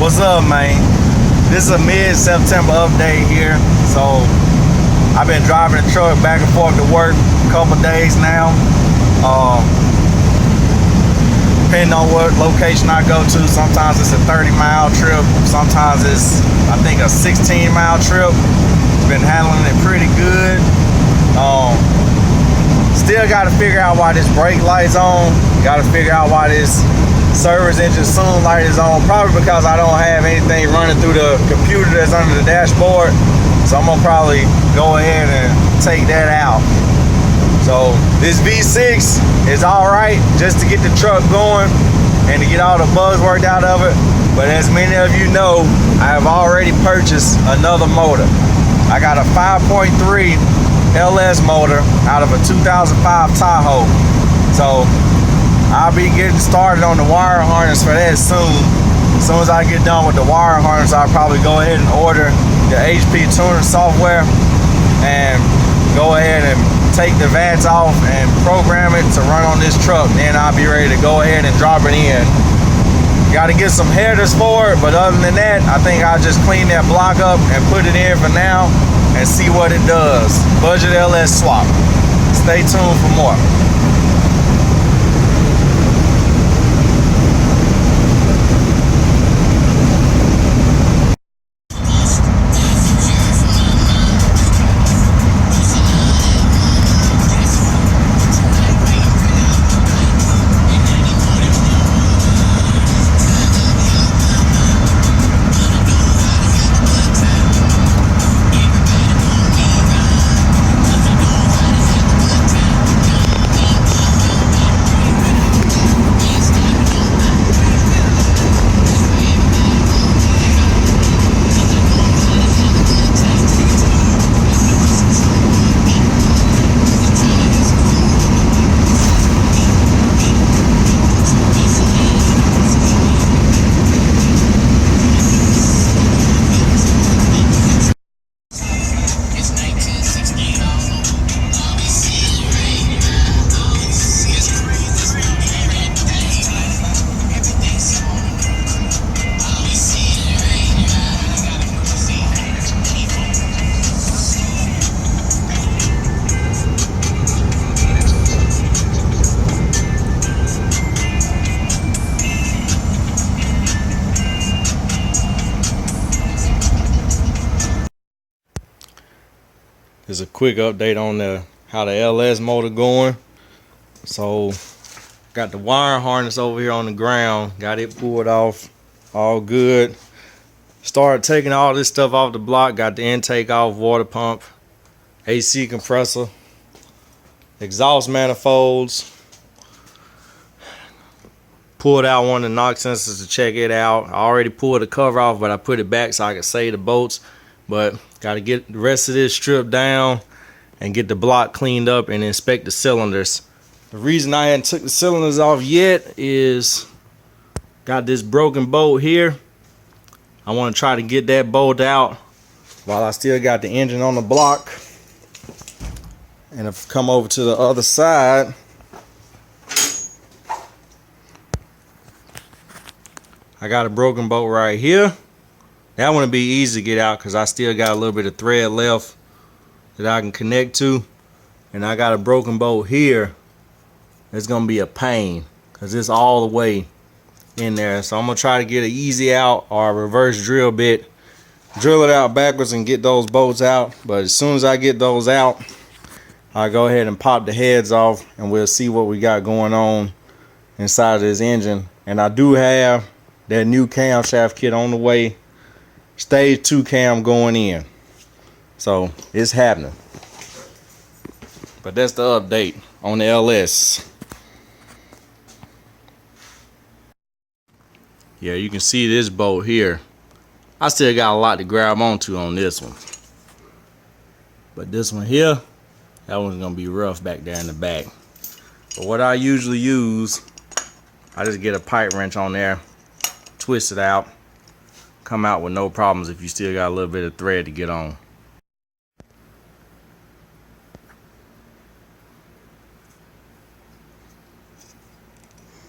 What's up, man? This is a mid-September update here. So I've been driving the truck back and forth to work a couple days now. Depending on what location I go to, sometimes it's a 30-mile trip, sometimes it's I think a 16-mile trip. Been handling it pretty good. Still got to figure out why this brake light's on. Got to figure out why this service engine soon light is on. Probably because I don't have anything running through the computer that's under the dashboard. So I'm gonna probably go ahead and take that out. So this V6 is all right just to get the truck going and to get all the bugs worked out of it. But as many of you know, I have already purchased another motor. I got a 5.3 LS motor out of a 2005 Tahoe. So I'll be getting started on the wire harness for that soon. As soon as I get done with the wire harness, I'll probably go ahead and order the HP tuner software and go ahead and take the VATs off and program it to run on this truck. Then I'll be ready to go ahead and drop it in. Got to get some headers for it, but other than that, I think I'll just clean that block up and put it in for now and see what it does. Budget LS swap. Stay tuned for more. There's a quick update on how the LS motor going. So got the wire harness over here on the ground, got it pulled off, all good. Started taking all this stuff off the block, got the intake off, water pump, AC compressor, exhaust manifolds. Pulled out one of the knock sensors to check it out. I already pulled the cover off, but I put it back so I could save the bolts. But got to get the rest of this stripped down and get the block cleaned up and inspect the cylinders. The reason I hadn't took the cylinders off yet is got this broken bolt here. I want to try to get that bolt out while I still got the engine on the block. And if I come over to the other side, I got a broken bolt right here. That one will be easy to get out because I still got a little bit of thread left that I can connect to. And I got a broken bolt here. It's going to be a pain because it's all the way in there. So I'm going to try to get an easy out or a reverse drill bit. Drill it out backwards and get those bolts out. But as soon as I get those out, I'll go ahead and pop the heads off and we'll see what we got going on inside of this engine. And I do have that new camshaft kit on the way. Stage 2 cam going in. So it's happening. But that's the update on the LS. Yeah, you can see this bolt here. I still got a lot to grab onto on this one. But this one here, that one's gonna be rough back there in the back. But what I usually use, I just get a pipe wrench on there, twist it out, come out with no problems if you still got a little bit of thread to get on.